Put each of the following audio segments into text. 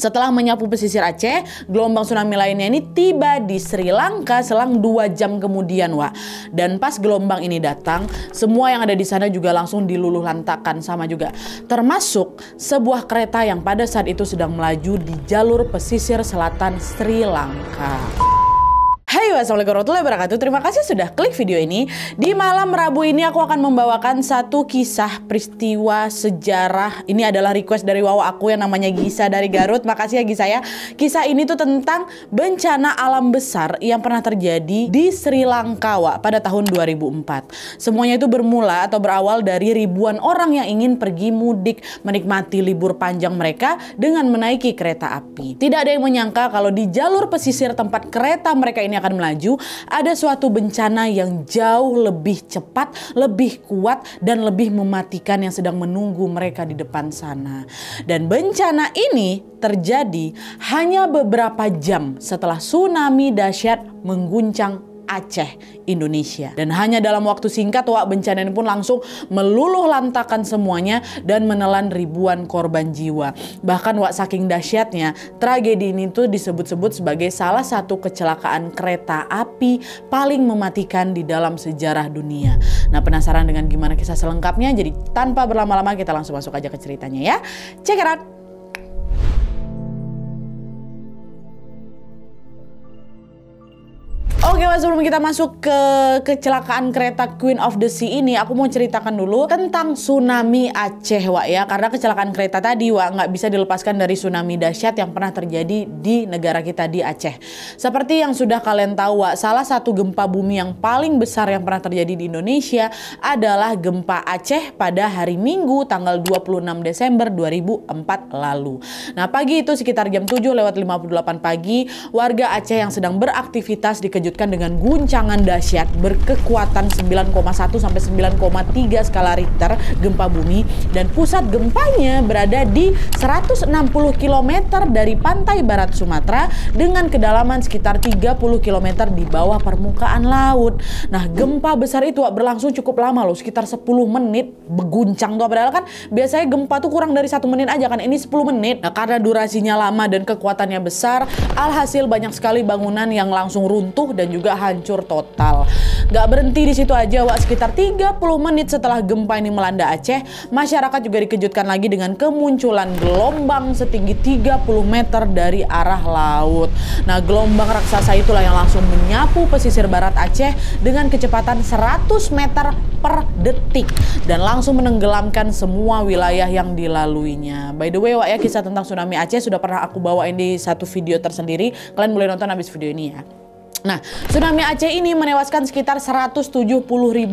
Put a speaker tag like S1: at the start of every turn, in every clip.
S1: Setelah menyapu pesisir Aceh, gelombang tsunami lainnya ini tiba di Sri Lanka selang 2 jam kemudian, Wak. Dan pas gelombang ini datang, semua yang ada di sana juga langsung diluluh lantakan sama juga. Termasuk sebuah kereta yang pada saat itu sedang melaju di jalur pesisir selatan Sri Lanka. Hai, wassalamualaikum warahmatullahi wabarakatuh. Terima kasih sudah klik video ini. Di malam Rabu ini aku akan membawakan satu kisah peristiwa sejarah. Ini adalah request dari wawa aku yang namanya Gisa dari Garut. Makasih ya Gisa ya. Kisah ini tuh tentang bencana alam besar yang pernah terjadi di Sri Lanka, Wak, pada tahun 2004. Semuanya itu bermula atau berawal dari ribuan orang yang ingin pergi mudik, menikmati libur panjang mereka dengan menaiki kereta api. Tidak ada yang menyangka kalau di jalur pesisir tempat kereta mereka ini akan melaju, ada suatu bencana yang jauh lebih cepat, lebih kuat, dan lebih mematikan yang sedang menunggu mereka di depan sana. Dan bencana ini terjadi hanya beberapa jam setelah tsunami dahsyat mengguncang Aceh, Indonesia. Dan hanya dalam waktu singkat, Wak, bencana ini pun langsung meluluh lantakan semuanya dan menelan ribuan korban jiwa. Bahkan, Wak, saking dahsyatnya, tragedi ini tuh disebut-sebut sebagai salah satu kecelakaan kereta api paling mematikan di dalam sejarah dunia. Nah, penasaran dengan gimana kisah selengkapnya? Jadi tanpa berlama-lama kita langsung masuk aja ke ceritanya ya. Check it out! Oke, sebelum kita masuk ke kecelakaan kereta Queen of the Sea ini, aku mau ceritakan dulu tentang tsunami Aceh, Wak, ya. Karena kecelakaan kereta tadi, Wak, nggak bisa dilepaskan dari tsunami dahsyat yang pernah terjadi di negara kita di Aceh. Seperti yang sudah kalian tahu, Wak, salah satu gempa bumi yang paling besar yang pernah terjadi di Indonesia adalah gempa Aceh pada hari Minggu tanggal 26 Desember 2004 lalu. Nah, pagi itu sekitar jam 7:58 pagi, warga Aceh yang sedang beraktivitas dikejutkan dengan guncangan dahsyat berkekuatan 9,1 sampai 9,3 skala Richter gempa bumi, dan pusat gempanya berada di 160 km dari pantai barat Sumatera dengan kedalaman sekitar 30 km di bawah permukaan laut. Nah, gempa besar itu berlangsung cukup lama loh, sekitar 10 menit berguncang tuh, padahal kan biasanya gempa tuh kurang dari 1 menit aja kan, ini 10 menit. Nah, karena durasinya lama dan kekuatannya besar, alhasil banyak sekali bangunan yang langsung runtuh dan juga hancur total. Gak berhenti di situ aja, Wak. Sekitar 30 menit setelah gempa ini melanda Aceh, masyarakat juga dikejutkan lagi dengan kemunculan gelombang setinggi 30 meter dari arah laut. Nah, gelombang raksasa itulah yang langsung menyapu pesisir barat Aceh dengan kecepatan 100 meter per detik dan langsung menenggelamkan semua wilayah yang dilaluinya. By the way, Wak, ya, kisah tentang tsunami Aceh sudah pernah aku bawain di satu video tersendiri. Kalian boleh nonton habis video ini ya. Nah, tsunami Aceh ini menewaskan sekitar 170.000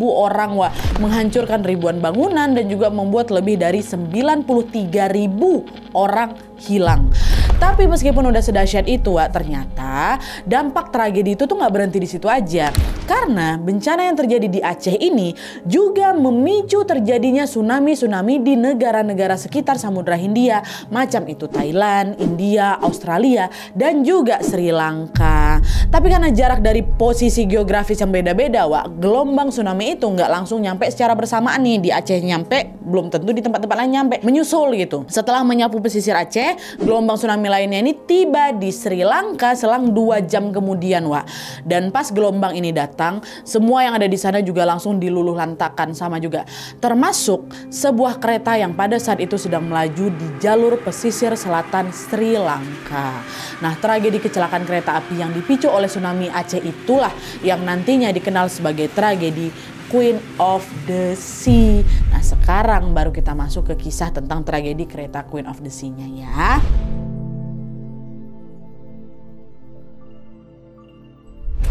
S1: orang, Wak, menghancurkan ribuan bangunan dan juga membuat lebih dari 93.000 orang hilang. Tapi meskipun udah sedahsyat itu, Wak, ternyata dampak tragedi itu tuh nggak berhenti di situ aja. Karena bencana yang terjadi di Aceh ini juga memicu terjadinya tsunami-tsunami di negara-negara sekitar Samudra Hindia, macam itu Thailand, India, Australia, dan juga Sri Lanka. Tapi karena jarak dari posisi geografis yang beda-beda, Wak, gelombang tsunami itu nggak langsung nyampe secara bersamaan nih. Di Aceh nyampe, belum tentu di tempat-tempat lain nyampe, menyusul gitu. Setelah menyapu pesisir Aceh, gelombang tsunami lainnya ini tiba di Sri Lanka selang 2 jam kemudian, Wak. Dan pas gelombang ini datang, semua yang ada di sana juga langsung diluluh lantakan sama juga. Termasuk sebuah kereta yang pada saat itu sedang melaju di jalur pesisir selatan Sri Lanka. Nah, tragedi kecelakaan kereta api yang dipicu oleh tsunami Aceh itulah yang nantinya dikenal sebagai tragedi Queen of the Sea. Nah, sekarang baru kita masuk ke kisah tentang tragedi kereta Queen of the Sea-nya ya.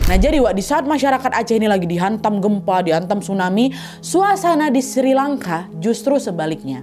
S1: Nah, jadi, Wak, di saat masyarakat Aceh ini lagi dihantam gempa, dihantam tsunami, suasana di Sri Lanka justru sebaliknya.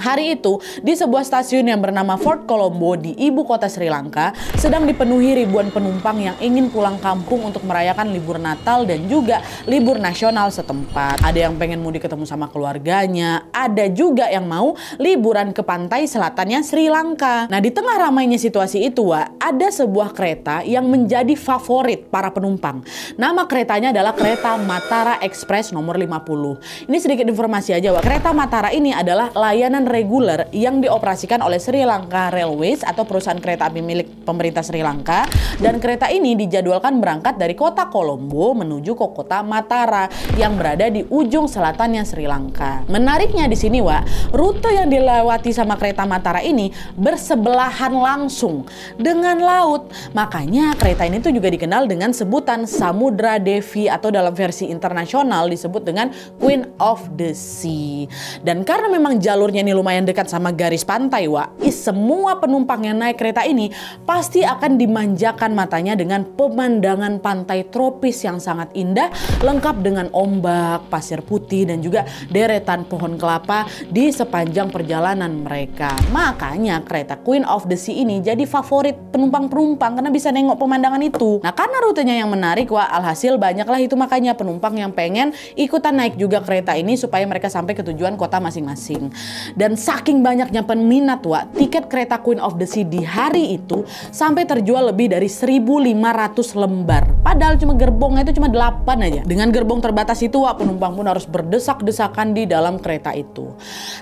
S1: Hari itu, di sebuah stasiun yang bernama Fort Colombo di ibu kota Sri Lanka, sedang dipenuhi ribuan penumpang yang ingin pulang kampung untuk merayakan libur Natal dan juga libur nasional setempat. Ada yang pengen mudik ketemu sama keluarganya, ada juga yang mau liburan ke pantai selatannya Sri Lanka. Nah, di tengah ramainya situasi itu, Wak, ada sebuah kereta yang menjadi favorit para penumpang. Nama keretanya adalah kereta Matara Express nomor 50. Ini sedikit informasi aja, Wak. Kereta Matara ini adalah layanan reguler yang dioperasikan oleh Sri Lanka Railways atau perusahaan kereta api milik pemerintah Sri Lanka, dan kereta ini dijadwalkan berangkat dari kota Colombo menuju ke kota Matara yang berada di ujung selatannya Sri Lanka. Menariknya di sini, Wak, rute yang dilewati sama kereta Matara ini bersebelahan langsung dengan laut. Makanya kereta ini tuh juga dikenal dengan sebutan Samudra Devi atau dalam versi internasional disebut dengan Queen of the Sea. Dan karena memang jalurnya ini lumayan dekat sama garis pantai, Wak, semua penumpang yang naik kereta ini pasti akan dimanjakan matanya dengan pemandangan pantai tropis yang sangat indah, lengkap dengan ombak, pasir putih, dan juga deretan pohon kelapa di sepanjang perjalanan mereka. Makanya kereta Queen of the Sea ini jadi favorit penumpang-penumpang karena bisa nengok pemandangan itu. Nah, karena rutenya yang menarik, Wak, alhasil banyaklah itu makanya penumpang yang pengen ikutan naik juga kereta ini supaya mereka sampai ke tujuan kota masing-masing. Dan saking banyaknya peminat, Wak, tiket kereta Queen of the Sea di hari itu sampai terjual lebih dari 1.500 lembar. Padahal cuma gerbongnya itu cuma 8 aja. Dengan gerbong terbatas itu, Wak, penumpang pun harus berdesak-desakan di dalam kereta itu.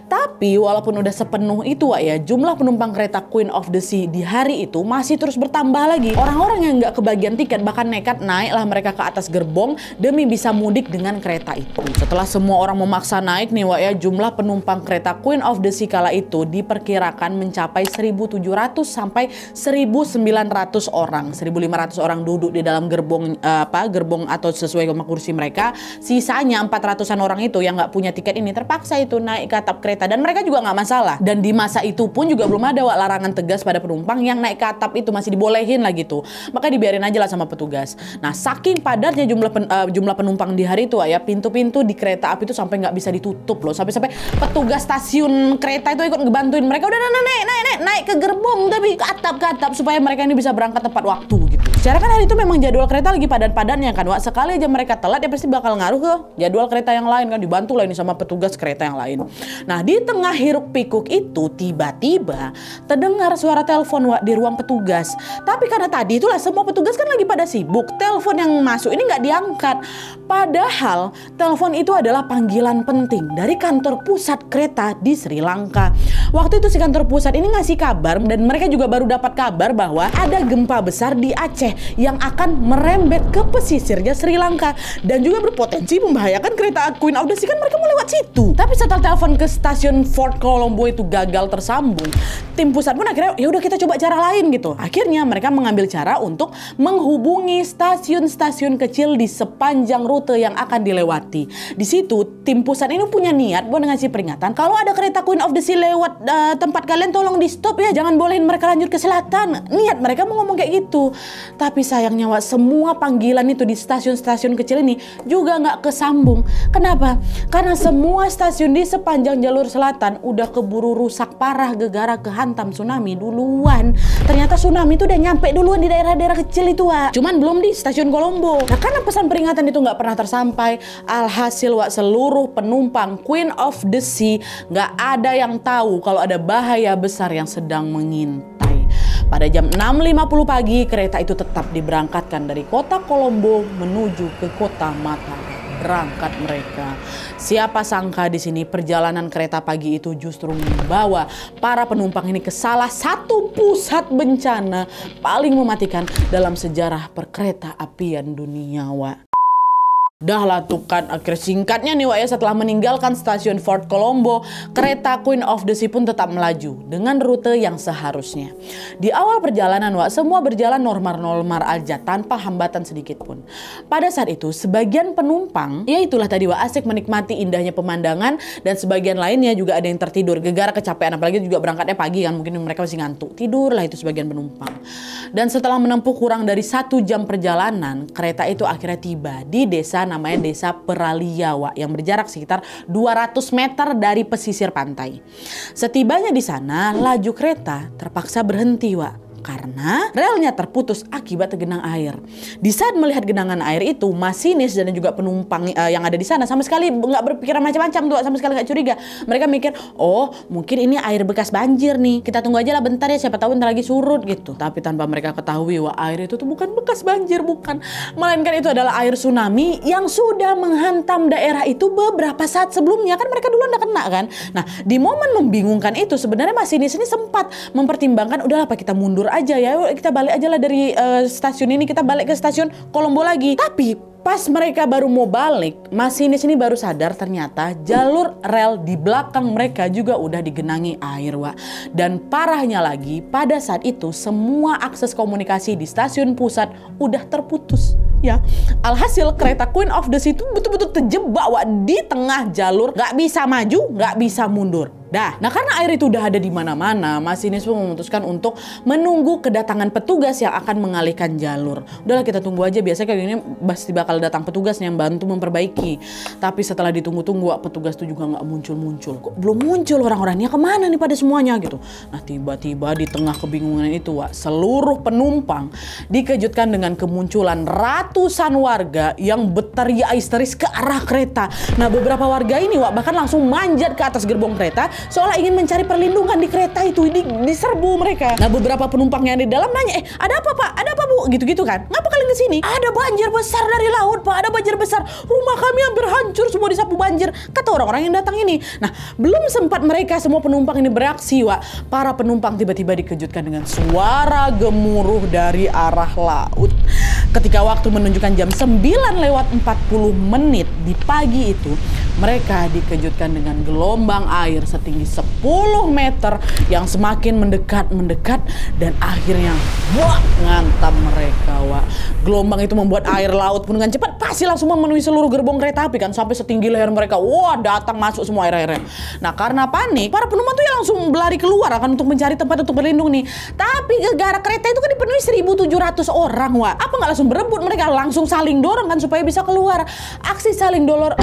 S1: Tapi walaupun udah sepenuh itu, Wak, ya, jumlah penumpang kereta Queen of the Sea di hari itu masih terus bertambah lagi. Orang-orang yang nggak kebagian tiket bahkan nekat naiklah mereka ke atas gerbong demi bisa mudik dengan kereta itu. Setelah semua orang memaksa naik nih, Wak, ya, jumlah penumpang kereta Queen of the Sea kala itu diperkirakan mencapai 1.700 sampai 1.900 orang. 1.500 orang duduk di dalam gerbong gerbong atau sesuai sama kursi mereka. Sisanya 400-an orang itu yang nggak punya tiket ini terpaksa itu naik ke atap kereta, dan mereka juga nggak masalah. Dan di masa itu pun juga belum ada, Wak, larangan tegas pada penumpang yang naik ke atap itu, masih dibolehin lah gitu. Maka dibiarin aja lah sama petugas. Nah, saking padatnya jumlah penumpang di hari itu, Wak, ya, pintu-pintu di kereta api itu sampai nggak bisa ditutup loh. Sampai petugas stasiun kereta itu ikut ngebantuin mereka, udah naik ke gerbong tapi ke atap supaya mereka ini bisa berangkat tepat waktu gitu. Secara kan hari itu memang jadwal kereta lagi padat-padatnya kan, Wak. Sekali aja mereka telat ya pasti bakal ngaruh ke jadwal kereta yang lain kan, dibantu lah ini sama petugas kereta yang lain. Nah, di tengah hiruk pikuk itu tiba-tiba terdengar suara telepon, Wak, di ruang petugas. Tapi karena tadi itulah semua petugas kan lagi pada sibuk, telepon yang masuk ini nggak diangkat. Padahal telepon itu adalah panggilan penting dari kantor pusat kereta di Sri Lanka. Waktu itu si kantor pusat ini ngasih kabar, dan mereka juga baru dapat kabar bahwa ada gempa besar di Aceh yang akan merembet ke pesisirnya Sri Lanka dan juga berpotensi membahayakan kereta Queen of the Sea, kan mereka mau lewat situ. Tapi setelah telepon ke stasiun Fort Colombo itu gagal tersambung, tim pusat pun akhirnya ya udah kita coba cara lain gitu. Akhirnya mereka mengambil cara untuk menghubungi stasiun-stasiun kecil di sepanjang rute yang akan dilewati. Di situ tim pusat ini punya niat buat ngasih peringatan kalau ada kereta Queen of the Sea lewat tempat kalian, tolong di stop ya, jangan bolehin mereka lanjut ke selatan. Niat mereka mau ngomong kayak gitu. Tapi sayangnya, Wak, semua panggilan itu di stasiun-stasiun kecil ini juga nggak kesambung. Kenapa? Karena semua stasiun di sepanjang jalur selatan udah keburu rusak parah gegara kehantam tsunami duluan. Ternyata tsunami itu udah nyampe duluan di daerah-daerah kecil itu, Wak. Cuman belum di stasiun Colombo. Nah, karena pesan peringatan itu nggak pernah tersampai, alhasil, Wak, seluruh penumpang Queen of the Sea nggak ada yang tahu kalau ada bahaya besar yang sedang mengintai. Pada jam 6.50 pagi, kereta itu tetap diberangkatkan dari kota Colombo menuju ke kota Matara. Berangkat mereka. Siapa sangka di sini perjalanan kereta pagi itu justru membawa para penumpang ini ke salah satu pusat bencana paling mematikan dalam sejarah perkereta apian dunia, Wak. Dah lah tuh kan, akhir singkatnya nih, Wak, ya, setelah meninggalkan stasiun Fort Colombo, kereta Queen of the Sea pun tetap melaju dengan rute yang seharusnya. Di awal perjalanan, Wak, semua berjalan normal-normal aja tanpa hambatan sedikit pun. Pada saat itu sebagian penumpang, ya itulah tadi, Wak, asik menikmati indahnya pemandangan, dan sebagian lainnya juga ada yang tertidur gegara kecapean, apalagi juga berangkatnya pagi kan, mungkin mereka masih ngantuk. Tidurlah itu sebagian penumpang. Dan setelah menempuh kurang dari 1 jam perjalanan, kereta itu akhirnya tiba di desa namanya Desa Peralia, Wak, yang berjarak sekitar 200 meter dari pesisir pantai. Setibanya di sana, laju kereta terpaksa berhenti, Wak. karena relnya terputus akibat genang air. Di saat melihat genangan air itu, masinis dan juga penumpang yang ada di sana sama sekali nggak berpikiran macam-macam tuh, sama sekali nggak curiga. Mereka mikir, oh mungkin ini air bekas banjir nih, kita tunggu aja lah bentar ya, siapa tahu bentar lagi surut gitu. Tapi tanpa mereka ketahui, wah air itu tuh bukan bekas banjir, bukan, melainkan itu adalah air tsunami yang sudah menghantam daerah itu beberapa saat sebelumnya. Kan mereka duluan udah kena kan. Nah di momen membingungkan itu sebenarnya masinis ini sempat mempertimbangkan, udahlah apa kita mundur aja ya, kita balik aja lah dari stasiun ini, kita balik ke stasiun Kolombo lagi. Tapi pas mereka baru mau balik, masinis ini baru sadar ternyata jalur rel di belakang mereka juga udah digenangi air, Wak. Dan parahnya lagi, pada saat itu semua akses komunikasi di stasiun pusat udah terputus. Ya, alhasil kereta Queen of the Sea itu betul-betul terjebak, Wak, di tengah jalur, nggak bisa maju, nggak bisa mundur. Nah karena air itu udah ada di mana-mana, masinis pun memutuskan untuk menunggu kedatangan petugas yang akan mengalihkan jalur. Udahlah kita tunggu aja, biasanya kayak gini pasti bakal datang petugas yang bantu memperbaiki. Tapi setelah ditunggu-tunggu, petugas itu juga nggak muncul-muncul. Kok belum muncul orang-orangnya, kemana nih pada semuanya gitu. Nah tiba-tiba di tengah kebingungan itu, Wak, seluruh penumpang dikejutkan dengan kemunculan ratusan warga yang berteriak histeris ke arah kereta. Nah beberapa warga ini, Wak, bahkan langsung manjat ke atas gerbong kereta seolah ingin mencari perlindungan di kereta itu. Diserbu mereka. Nah beberapa penumpang yang di dalam nanya, ada apa Pak? Ada apa Bu? Gitu-gitu kan. Ngapa kalian kesini? Ada banjir besar dari laut Pak, ada banjir besar. Rumah kami hampir hancur, semua disapu banjir, kata orang-orang yang datang ini. Nah belum sempat mereka semua penumpang ini beraksi, Wak, para penumpang tiba-tiba dikejutkan dengan suara gemuruh dari arah laut. Ketika waktu menunjukkan jam 9:40 di pagi itu, mereka dikejutkan dengan gelombang air setinggi 10 meter yang semakin mendekat dan akhirnya ngantam mereka, Wak. Gelombang itu membuat air laut pun dengan cepat pasti langsung memenuhi seluruh gerbong kereta api kan, sampai setinggi leher mereka. Wah, datang masuk semua air-airnya. Nah karena panik, para penumpang tuh ya langsung berlari keluar akan untuk mencari tempat untuk berlindung nih. Tapi gara kereta itu kan dipenuhi 1.700 orang, Wak. Apa nggak langsung berebut, mereka langsung saling dorong kan supaya bisa keluar. Aksi saling dorong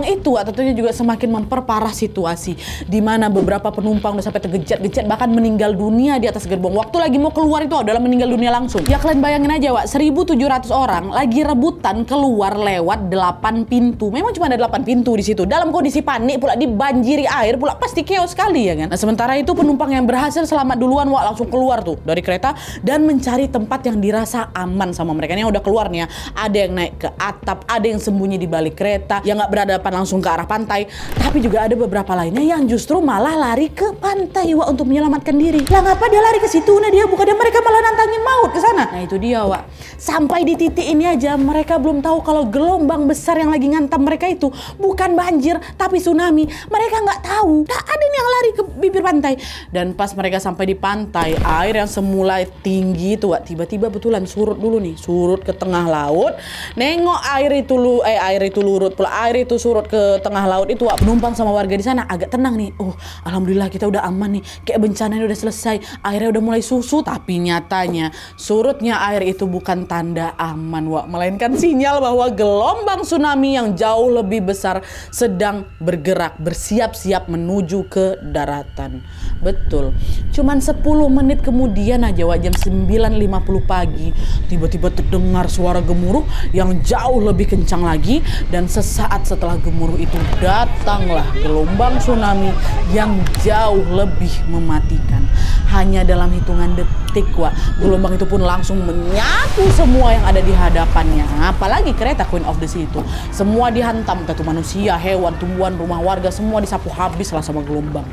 S1: itu, Wak, tentunya juga semakin memperparah situasi, di mana beberapa penumpang udah sampai tergejat-gejat bahkan meninggal dunia di atas gerbong. Waktu lagi mau keluar itu adalah meninggal dunia langsung. Ya kalian bayangin aja, Wak, 1.700 orang lagi rebutan keluar lewat 8 pintu. Memang cuma ada 8 pintu di situ. Dalam kondisi panik pula, dibanjiri air pula, pasti chaos sekali ya kan. Nah sementara itu penumpang yang berhasil selamat duluan, Wak, langsung keluar tuh dari kereta dan mencari tempat yang dirasa aman sama mereka. Ini yang udah keluar nih ya. Ada yang naik ke atap, ada yang sembunyi di balik kereta, yang nggak berhadapan langsung ke arah pantai. Tapi juga ada beberapa lainnya yang justru malah lari ke pantai, Wak, untuk menyelamatkan diri. Lah ngapa dia lari ke situ? Nah dia bukannya mereka malah nantangin maut ke sana. Nah itu dia, Wak. Sampai di titik ini aja mereka belum tahu kalau gelombang besar yang lagi ngantam mereka itu bukan banjir tapi tsunami. Mereka nggak tahu. Nah ada nih yang lari ke bibir pantai. Dan pas mereka sampai di pantai, air yang semula tinggi itu, Wak, tiba-tiba betulan surut dulu nih, surut ke tengah laut. Nengok air itu lurut pula, air itu surut ke tengah laut itu, Wak. Penumpang sama warga di sana agak tenang nih. Oh, alhamdulillah kita udah aman nih. Kayak bencananya udah selesai, airnya udah mulai susut. Tapi nyatanya surutnya air itu bukan tanda aman, Wak, melainkan sinyal bahwa gelombang tsunami yang jauh lebih besar sedang bergerak, bersiap-siap menuju ke daratan. Betul. Cuman 10 menit kemudian aja, Wak, jam 9.50 pagi, tiba-tiba terdengar suara gemuruh yang jauh lebih kencang lagi, dan sesaat setelah gemuruh itu datanglah gelombang tsunami yang jauh lebih mematikan. Hanya dalam hitungan detik, Wak, gelombang itu pun langsung menyapu semua yang ada di hadapannya. Apalagi kereta Queen of the Sea itu, semua dihantam, entah itu manusia, hewan, tumbuhan, rumah warga, semua disapu habis lah sama gelombang.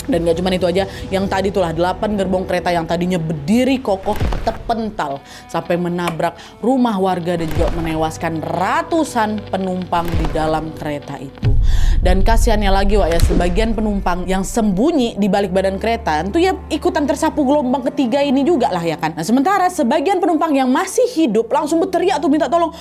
S1: Dan gak cuma itu aja, yang tadi itulah 8 gerbong kereta yang tadinya berdiri kokoh terpental sampai menabrak rumah warga dan juga menewaskan ratusan penumpang di dalam kereta itu. Dan kasihannya lagi, Wak, ya, sebagian penumpang yang sembunyi di balik badan kereta itu ya ikutan tersapu gelombang ketiga ini juga lah ya kan. Nah sementara sebagian penumpang yang masih hidup langsung berteriak tuh minta tolong.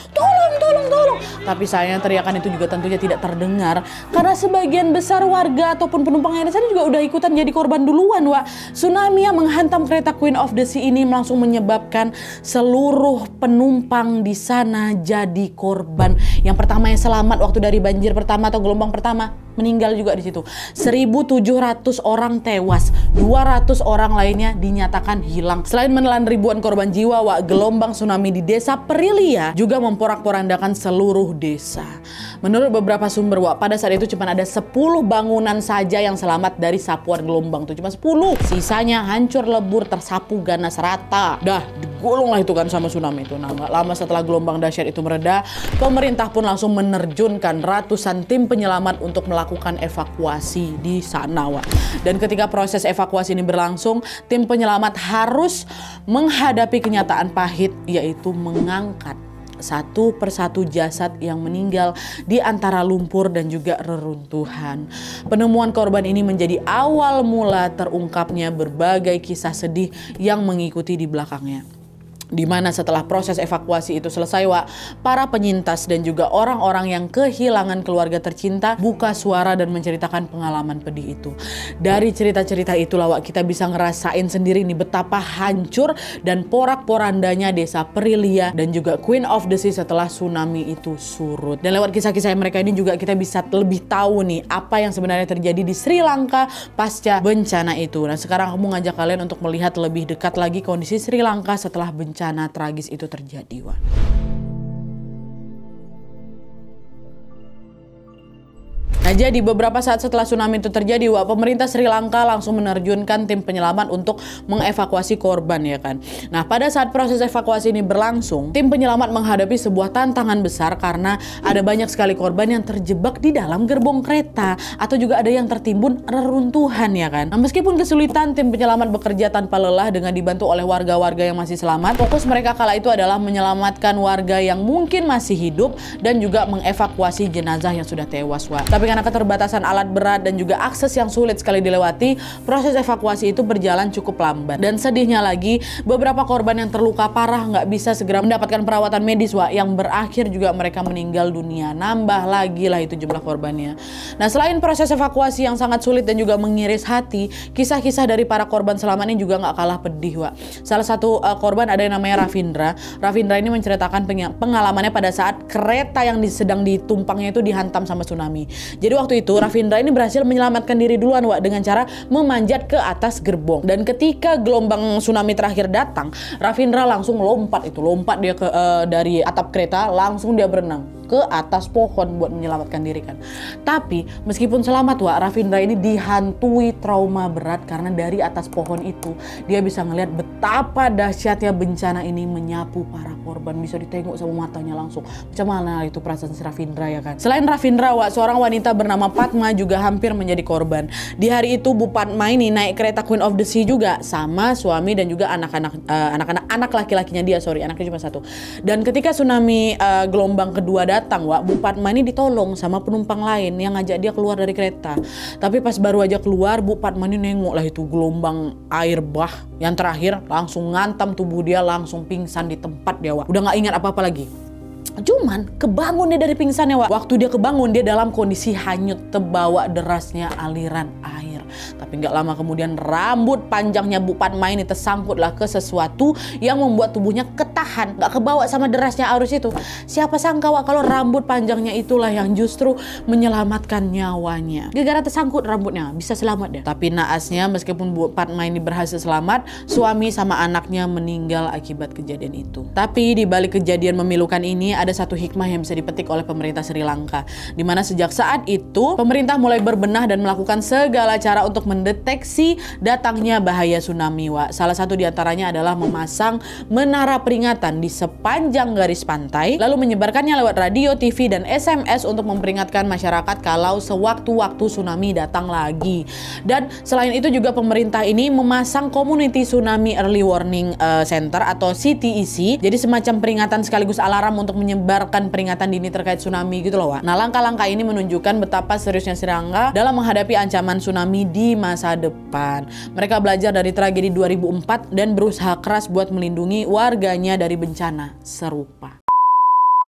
S1: Tapi sayangnya teriakan itu juga tentunya tidak terdengar karena sebagian besar warga ataupun penumpang yang di sana juga udah ikutan jadi korban duluan, Wak. Tsunami yang menghantam kereta Queen of the Sea ini langsung menyebabkan seluruh penumpang di sana jadi korban. Yang pertama yang selamat waktu dari banjir pertama atau gelombang pertama, meninggal juga di situ. 1.700 orang tewas, 200 orang lainnya dinyatakan hilang. Selain menelan ribuan korban jiwa, gelombang tsunami di desa Perilia juga memporak-porandakan seluruh desa. Menurut beberapa sumber, pada saat itu cuma ada 10 bangunan saja yang selamat dari sapuan gelombang tuh, cuma 10. Sisanya hancur lebur, tersapu ganas rata. Dah digulung lah itu kan sama tsunami itu. Nah, gak lama setelah gelombang dahsyat itu mereda, pemerintah pun langsung menerjunkan ratusan tim penyelamat untuk melakukan evakuasi di sana, Dan ketika proses evakuasi ini berlangsung, tim penyelamat harus menghadapi kenyataan pahit, yaitu mengangkat satu persatu jasad yang meninggal di antara lumpur dan juga reruntuhan. Penemuan korban ini menjadi awal mula terungkapnya berbagai kisah sedih yang mengikuti di belakangnya. Di mana setelah proses evakuasi itu selesai, para penyintas dan juga orang-orang yang kehilangan keluarga tercinta buka suara dan menceritakan pengalaman pedih itu. Dari cerita-cerita itulah kita bisa ngerasain sendiri nih betapa hancur dan porak-porandanya desa Perilia dan juga Queen of the Sea setelah tsunami itu surut. Dan lewat kisah-kisah mereka ini juga kita bisa lebih tahu nih apa yang sebenarnya terjadi di Sri Lanka pasca bencana itu. Nah, sekarang aku mau ngajak kalian untuk melihat lebih dekat lagi kondisi Sri Lanka setelah bencana tragis itu terjadi, Nah, jadi beberapa saat setelah tsunami itu terjadi, pemerintah Sri Lanka langsung menerjunkan tim penyelamat untuk mengevakuasi korban, ya kan. Nah, pada saat proses evakuasi ini berlangsung, tim penyelamat menghadapi sebuah tantangan besar karena ada banyak sekali korban yang terjebak di dalam gerbong kereta atau juga ada yang tertimbun reruntuhan, ya kan. Nah, meskipun kesulitan, tim penyelamat bekerja tanpa lelah dengan dibantu oleh warga-warga yang masih selamat. Fokus mereka kala itu adalah menyelamatkan warga yang mungkin masih hidup dan juga mengevakuasi jenazah yang sudah tewas, Tapi karena keterbatasan alat berat dan juga akses yang sulit sekali dilewati, proses evakuasi itu berjalan cukup lambat. Dan sedihnya lagi, beberapa korban yang terluka parah nggak bisa segera mendapatkan perawatan medis, yang berakhir juga mereka meninggal dunia. Nambah lagi lah itu jumlah korbannya. Nah, selain proses evakuasi yang sangat sulit dan juga mengiris hati, kisah-kisah dari para korban selamat ini juga nggak kalah pedih, Salah satu korban ada yang namanya Ravindra. Ravindra ini menceritakan pengalamannya pada saat kereta yang sedang ditumpangnya itu dihantam sama tsunami. Jadi waktu itu Ravindra ini berhasil menyelamatkan diri duluan, dengan cara memanjat ke atas gerbong. Dan ketika gelombang tsunami terakhir datang, Ravindra langsung lompat dia ke dari atap kereta, langsung dia berenang ke atas pohon buat menyelamatkan diri kan. Tapi meskipun selamat, Ravindra ini dihantui trauma berat karena dari atas pohon itu dia bisa ngelihat betapa dahsyatnya bencana ini menyapu para korban. Bisa ditengok sama matanya langsung. Macam mana itu perasaan si Ravindra, ya kan. Selain Ravindra, seorang wanita bernama Padma juga hampir menjadi korban. Di hari itu Bu Padma ini naik kereta Queen of the Sea juga sama suami dan juga anak laki-lakinya dia, anaknya cuma satu. Dan ketika tsunami gelombang kedua datang, Bu Padma ini ditolong sama penumpang lain yang ngajak dia keluar dari kereta. Tapi pas baru aja keluar, Bu Padma ini nengok lah itu gelombang air bah yang terakhir langsung ngantam tubuh dia, langsung pingsan di tempat dia, Udah nggak ingat apa-apa lagi. Cuman kebangun dia dari pingsannya, Waktu dia kebangun, dia dalam kondisi hanyut terbawa derasnya aliran air. Tapi nggak lama kemudian rambut panjangnya Bu Padma ini tersangkutlah ke sesuatu yang membuat tubuhnya ketahan, nggak kebawa sama derasnya arus itu. Siapa sangka, kalau rambut panjangnya itulah yang justru menyelamatkan nyawanya. Gara-gara tersangkut rambutnya, bisa selamat deh. Tapi naasnya, meskipun Bu Padma ini berhasil selamat, suami sama anaknya meninggal akibat kejadian itu. Tapi di balik kejadian memilukan ini ada satu hikmah yang bisa dipetik oleh pemerintah Sri Lanka, di mana sejak saat itu pemerintah mulai berbenah dan melakukan segala cara untuk mendeteksi datangnya bahaya tsunami, Salah satu diantaranya adalah memasang menara peringatan di sepanjang garis pantai, lalu menyebarkannya lewat radio, TV, dan SMS untuk memperingatkan masyarakat kalau sewaktu-waktu tsunami datang lagi. Dan selain itu juga pemerintah ini memasang Community Tsunami Early Warning Center atau CTEC, jadi semacam peringatan sekaligus alarm untuk menyebarkan peringatan dini terkait tsunami gitu loh, Nah, langkah-langkah ini menunjukkan betapa seriusnya Sri Lanka dalam menghadapi ancaman tsunami di masa depan. Mereka belajar dari tragedi 2004 dan berusaha keras buat melindungi warganya dari bencana serupa.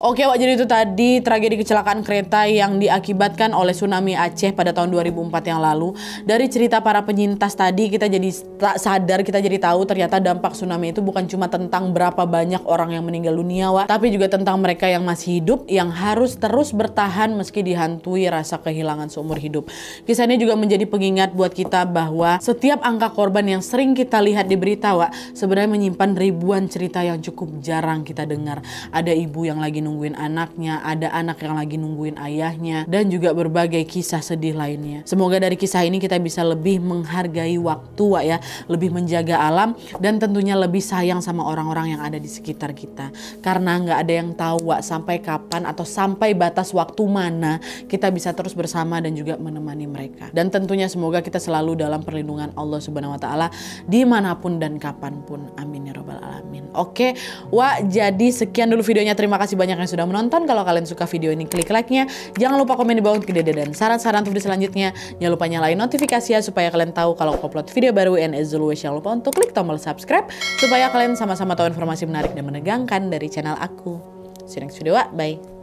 S1: Oke Wak, jadi itu tadi tragedi kecelakaan kereta yang diakibatkan oleh tsunami Aceh pada tahun 2004 yang lalu. Dari cerita para penyintas tadi kita jadi sadar, kita jadi tahu ternyata dampak tsunami itu bukan cuma tentang berapa banyak orang yang meninggal dunia Wak, tapi juga tentang mereka yang masih hidup yang harus terus bertahan meski dihantui rasa kehilangan seumur hidup. Kisah ini juga menjadi pengingat buat kita bahwa setiap angka korban yang sering kita lihat di berita Wak, sebenarnya menyimpan ribuan cerita yang cukup jarang kita dengar. Ada ibu yang lagi nungguin anaknya, ada anak yang lagi nungguin ayahnya, dan juga berbagai kisah sedih lainnya. Semoga dari kisah ini kita bisa lebih menghargai waktu Wak ya, lebih menjaga alam, dan tentunya lebih sayang sama orang-orang yang ada di sekitar kita. Karena nggak ada yang tahu Wak sampai kapan atau sampai batas waktu mana kita bisa terus bersama dan juga menemani mereka. Dan tentunya semoga kita selalu dalam perlindungan Allah Subhanahu wa Ta'ala dimanapun dan kapanpun. Amin ya robbal alamin. Oke Wak, jadi sekian dulu videonya. Terima kasih banyak yang sudah menonton. Kalau kalian suka video ini, klik like-nya. Jangan lupa komen di bawah untuk ide dan saran-saran untuk video selanjutnya. Jangan lupa nyalain notifikasi ya supaya kalian tahu kalau aku upload video baru. And as always, jangan lupa untuk klik tombol subscribe supaya kalian sama-sama tahu informasi menarik dan menegangkan dari channel aku. See you next video, Wak. Bye.